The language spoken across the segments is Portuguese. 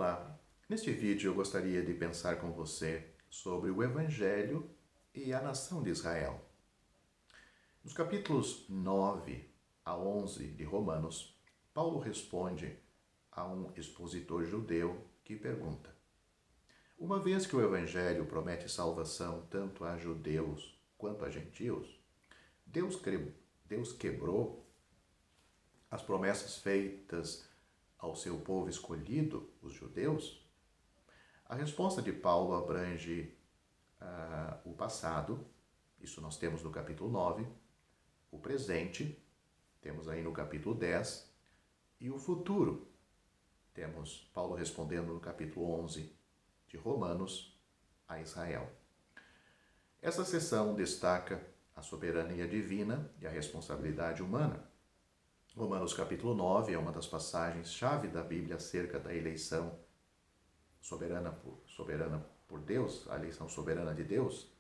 Olá, neste vídeo eu gostaria de pensar com você sobre o Evangelho e a nação de Israel. Nos capítulos 9 a 11 de Romanos, Paulo responde a um expositor judeu que pergunta: uma vez que o Evangelho promete salvação tanto a judeus quanto a gentios, Deus quebrou as promessas feitas ao seu povo escolhido, os judeus? A resposta de Paulo abrange o passado, isso nós temos no capítulo 9, o presente, temos aí no capítulo 10, e o futuro, temos Paulo respondendo no capítulo 11 de Romanos a Israel. Essa seção destaca a soberania divina e a responsabilidade humana. Romanos capítulo 9 é uma das passagens-chave da Bíblia acerca da eleição soberana por Deus, a eleição soberana de Deus.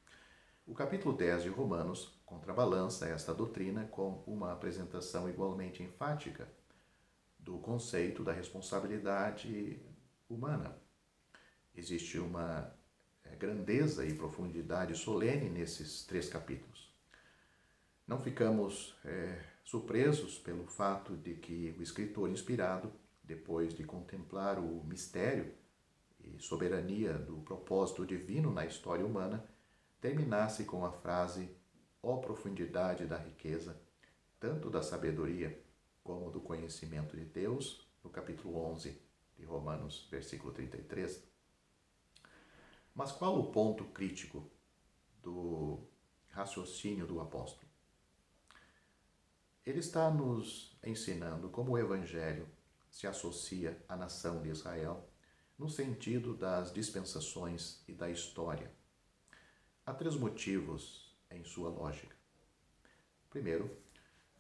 O capítulo 10 de Romanos contrabalança esta doutrina com uma apresentação igualmente enfática do conceito da responsabilidade humana. Existe uma grandeza e profundidade solene nesses três capítulos. Não ficamos surpresos pelo fato de que o escritor inspirado, depois de contemplar o mistério e soberania do propósito divino na história humana, terminasse com a frase: ó profundidade da riqueza, tanto da sabedoria como do conhecimento de Deus, no capítulo 11 de Romanos, versículo 33. Mas qual o ponto crítico do raciocínio do apóstolo? Ele está nos ensinando como o Evangelho se associa à nação de Israel no sentido das dispensações e da história. Há três motivos em sua lógica. Primeiro,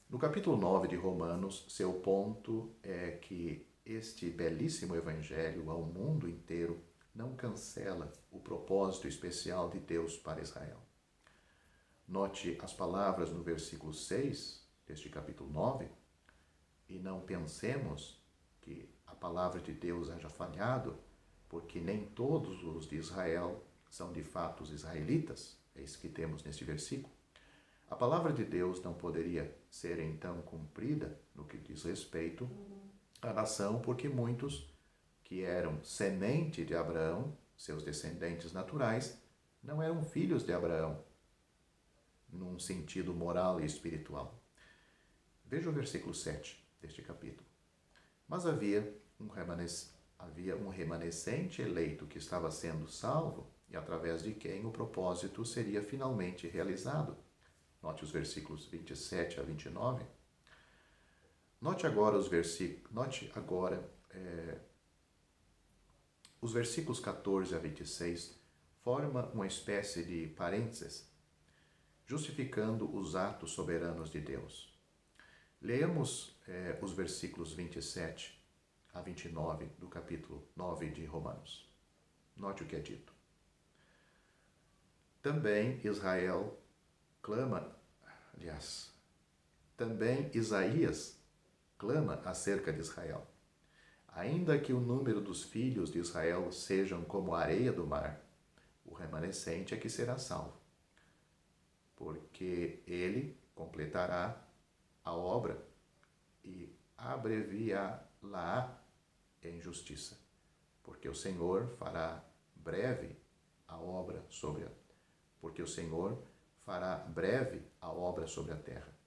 no capítulo 9 de Romanos, seu ponto é que este belíssimo Evangelho ao mundo inteiro não cancela o propósito especial de Deus para Israel. Note as palavras no versículo 6 deste capítulo 9, e não pensemos que a palavra de Deus haja falhado, porque nem todos os de Israel são de fato os israelitas, é isso que temos neste versículo. A palavra de Deus não poderia ser então cumprida no que diz respeito à nação, porque muitos que eram semente de Abraão, seus descendentes naturais, não eram filhos de Abraão, num sentido moral e espiritual. Veja o versículo 7 deste capítulo. Mas havia um remanescente eleito que estava sendo salvo e através de quem o propósito seria finalmente realizado. Note os versículos 27 a 29. Note agora os versículos 14 a 26 formam uma espécie de parênteses, justificando os atos soberanos de Deus. Leamos os versículos 27 a 29 do capítulo 9 de Romanos. Note o que é dito. Também Isaías clama acerca de Israel. Ainda que o número dos filhos de Israel sejam como a areia do mar, o remanescente é que será salvo, porque ele completará a obra e abreviá-la em justiça, porque o Senhor fará breve a obra sobre a terra.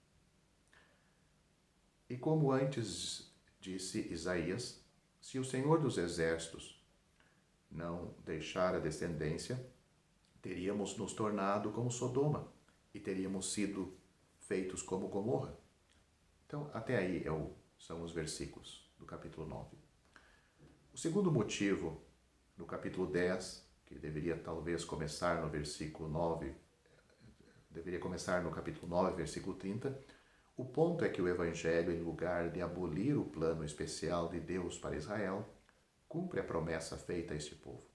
E como antes disse Isaías, se o Senhor dos Exércitos não deixar a descendência, teríamos nos tornado como Sodoma e teríamos sido feitos como Gomorra. Então, até aí são os versículos do capítulo 9. O segundo motivo, no capítulo 10, que deveria talvez começar no versículo 9, deveria começar no capítulo 9, versículo 30, o ponto é que o Evangelho, em lugar de abolir o plano especial de Deus para Israel, cumpre a promessa feita a este povo.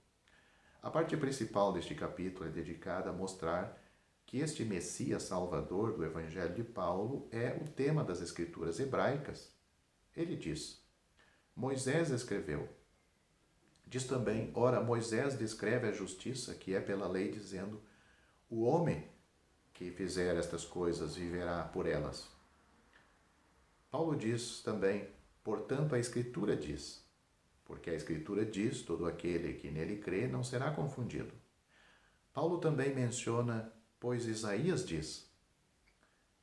A parte principal deste capítulo é dedicada a mostrar que este Messias Salvador do Evangelho de Paulo é o tema das Escrituras hebraicas. Ele diz: Moisés escreveu: Diz também, ora, Moisés descreve a justiça que é pela lei, dizendo, o homem que fizer estas coisas viverá por elas. Paulo diz também, portanto a Escritura diz, porque a Escritura diz, todo aquele que nele crê não será confundido. Paulo também menciona, pois Isaías diz,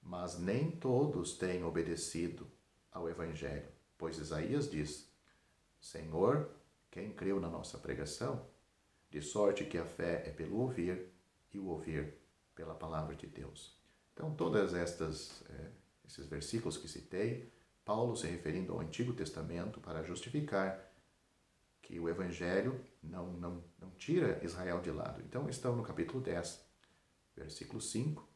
mas nem todos têm obedecido ao Evangelho, pois Isaías diz, Senhor, quem creu na nossa pregação? De sorte que a fé é pelo ouvir e o ouvir pela palavra de Deus. Então, todas esses versículos que citei, Paulo se referindo ao Antigo Testamento para justificar que o Evangelho não tira Israel de lado. Então, estão no capítulo 10, versículo 5,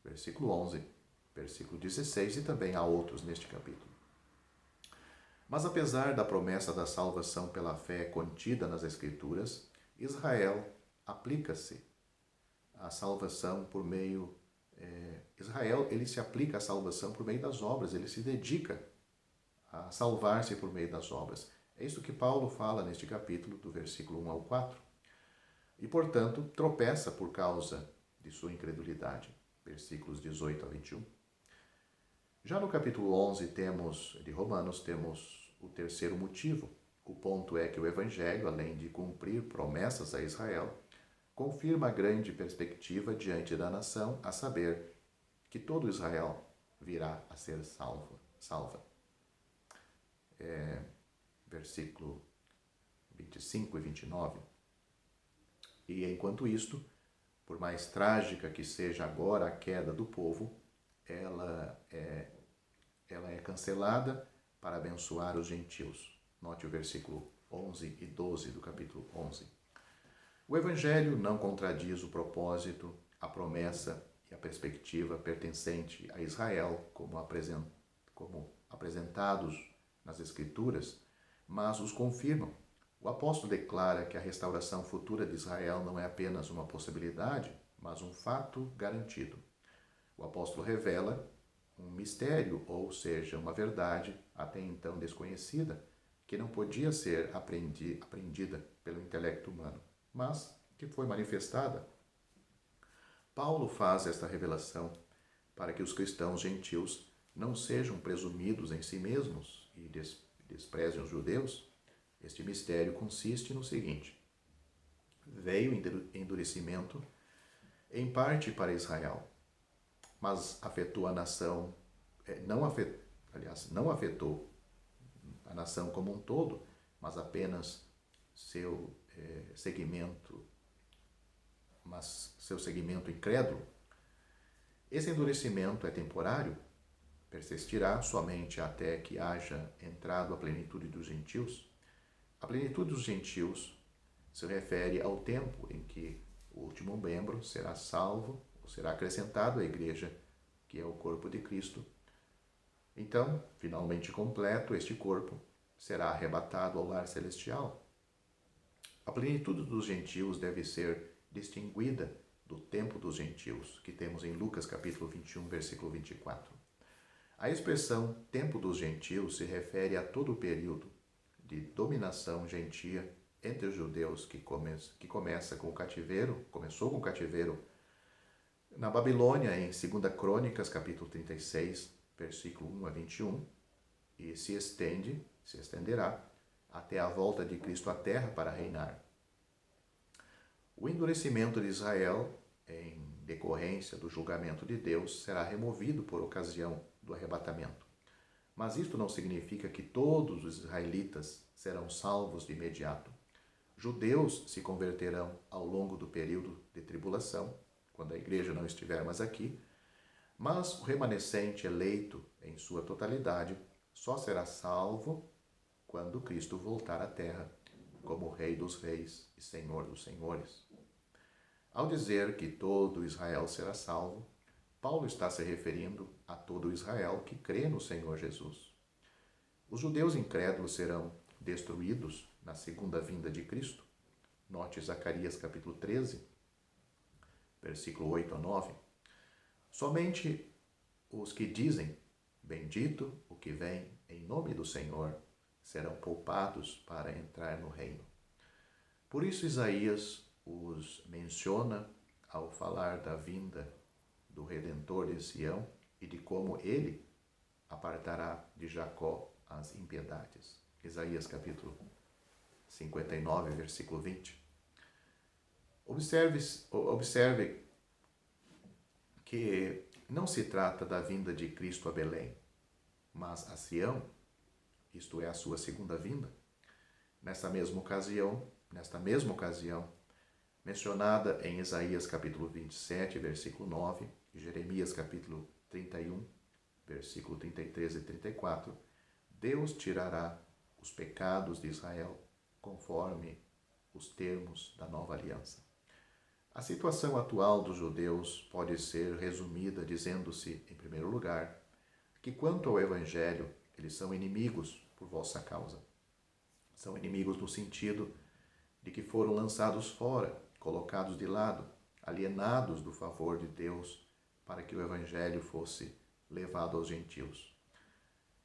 versículo 11, versículo 16 e também há outros neste capítulo. Mas apesar da promessa da salvação pela fé contida nas Escrituras, Israel aplica-se à salvação por meio... Israel, ele se aplica à salvação por meio das obras, ele se dedica a salvar-se por meio das obras. É isso que Paulo fala neste capítulo, do versículo 1 ao 4. E, portanto, tropeça por causa de sua incredulidade. Versículos 18 a 21. Já no capítulo 11 de Romanos, temos o terceiro motivo. O ponto é que o Evangelho, além de cumprir promessas a Israel, confirma a grande perspectiva diante da nação, a saber, que todo Israel virá a ser salva. Versículo 25 e 29. E enquanto isto, por mais trágica que seja agora a queda do povo, ela é cancelada para abençoar os gentios. Note o versículo 11 e 12 do capítulo 11. O Evangelho não contradiz o propósito, a promessa e a perspectiva pertencente a Israel, como apresentados nas Escrituras, mas os confirmam. O apóstolo declara que a restauração futura de Israel não é apenas uma possibilidade, mas um fato garantido. O apóstolo revela um mistério, ou seja, uma verdade até então desconhecida, que não podia ser apreendida pelo intelecto humano, mas que foi manifestada. Paulo faz esta revelação para que os cristãos gentios não sejam presumidos em si mesmos e desprezem os judeus. Este mistério consiste no seguinte: veio endurecimento em parte para Israel, mas afetou a nação, não afetou a nação como um todo, mas apenas seu segmento incrédulo. Esse endurecimento é temporário, persistirá somente até que haja entrado a plenitude dos gentios. A plenitude dos gentios se refere ao tempo em que o último membro será salvo, ou será acrescentado à igreja, que é o corpo de Cristo. Então, finalmente completo, este corpo será arrebatado ao lar celestial. A plenitude dos gentios deve ser distinguida do tempo dos gentios, que temos em Lucas capítulo 21, versículo 24. A expressão tempo dos gentios se refere a todo o período de dominação gentia entre os judeus que começou com o cativeiro na Babilônia, em 2 Crônicas, capítulo 36, versículo 1 a 21, e se estenderá até a volta de Cristo à terra para reinar. O endurecimento de Israel, em decorrência do julgamento de Deus, será removido por ocasião do arrebatamento. Mas isto não significa que todos os israelitas serão salvos de imediato. Judeus se converterão ao longo do período de tribulação, quando a igreja não estiver mais aqui, mas o remanescente eleito em sua totalidade só será salvo quando Cristo voltar à terra como Rei dos Reis e Senhor dos Senhores. Ao dizer que todo Israel será salvo, Paulo está se referindo a todo Israel que crê no Senhor Jesus. Os judeus incrédulos serão destruídos na segunda vinda de Cristo. Note Zacarias capítulo 13, versículo 8 a 9. Somente os que dizem, bendito o que vem em nome do Senhor, serão poupados para entrar no reino. Por isso Isaías os menciona ao falar da vinda do Redentor de Sião e de como ele apartará de Jacó as impiedades. Isaías capítulo 59, versículo 20. Observe que não se trata da vinda de Cristo a Belém, mas a Sião, isto é, a sua segunda vinda. Nesta mesma ocasião, mencionada em Isaías capítulo 27, versículo 9, e Jeremias capítulo 31, versículo 33 e 34, Deus tirará os pecados de Israel conforme os termos da nova aliança. A situação atual dos judeus pode ser resumida dizendo-se, em primeiro lugar, que quanto ao Evangelho, eles são inimigos por vossa causa. São inimigos no sentido de que foram lançados fora, colocados de lado, alienados do favor de Deus para que o Evangelho fosse levado aos gentios.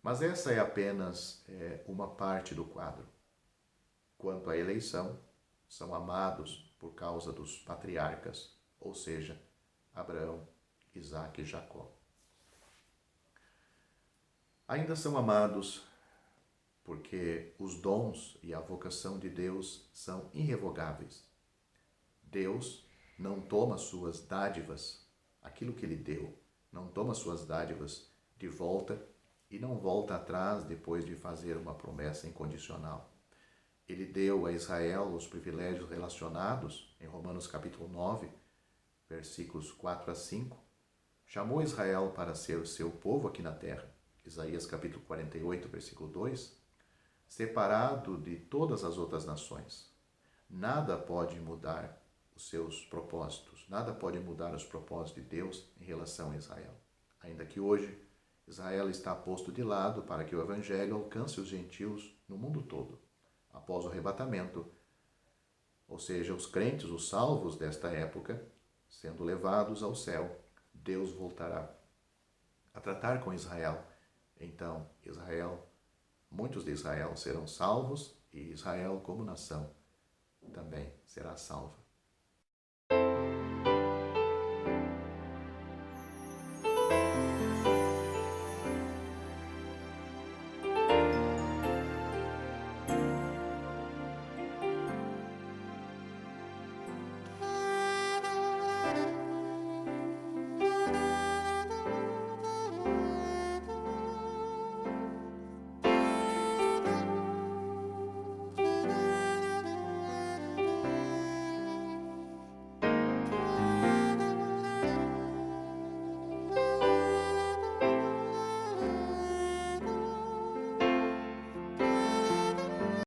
Mas essa é apenas uma parte do quadro. Quanto à eleição, são amados por causa dos patriarcas, ou seja, Abraão, Isaque e Jacó. Ainda são amados porque os dons e a vocação de Deus são irrevogáveis. Deus não toma suas dádivas, aquilo que Ele deu, não toma suas dádivas de volta e não volta atrás depois de fazer uma promessa incondicional. Ele deu a Israel os privilégios relacionados em Romanos capítulo 9, versículos 4 a 5. Chamou Israel para ser o seu povo aqui na terra. Isaías capítulo 48, versículo 2. Separado de todas as outras nações. Nada pode mudar os seus propósitos. Nada pode mudar os propósitos de Deus em relação a Israel. Ainda que hoje Israel está posto de lado para que o Evangelho alcance os gentios no mundo todo. Após o arrebatamento, ou seja, os crentes, os salvos desta época, sendo levados ao céu, Deus voltará a tratar com Israel. Então, muitos de Israel serão salvos e Israel como nação também será salva.